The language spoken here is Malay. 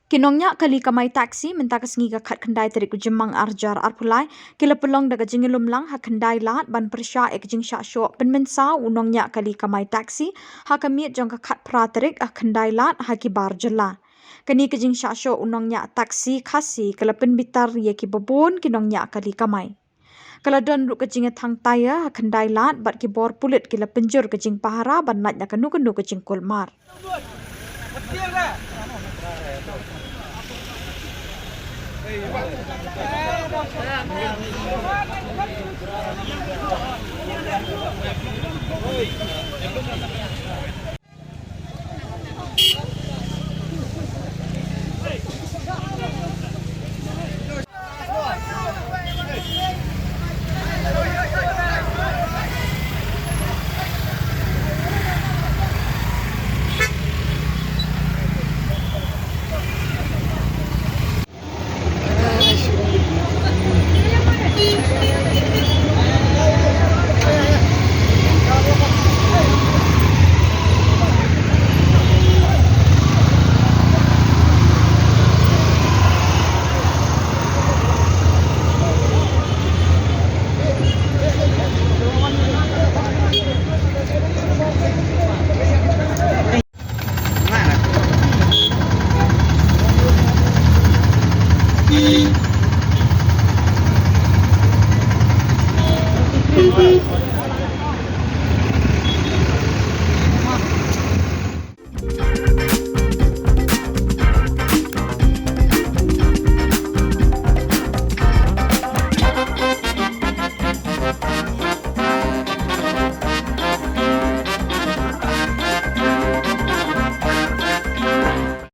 Kinongnya kali kamai taksi mentakas ngiga khat Khyndai tarik ujemang arjar arpulai kila pelong daga jingilum lang ha Khyndai lat ban persya ek jing sya syok penmensa unongnya kali kamai taksi ha kamiet jong ka khat pra tarik ha Khyndai lat ha ki bar jela. Kani ke jing sya syok unongnya taksi khasi kala penbitar ye ki bobon kinongnya kali kamai. Kala don ruk ke jing Thang Tyre ha Khyndai lat bat ki bor Pulit kila Pynjur ke jing Pahara ban lat nya kanu kanu ke jing Kulmar.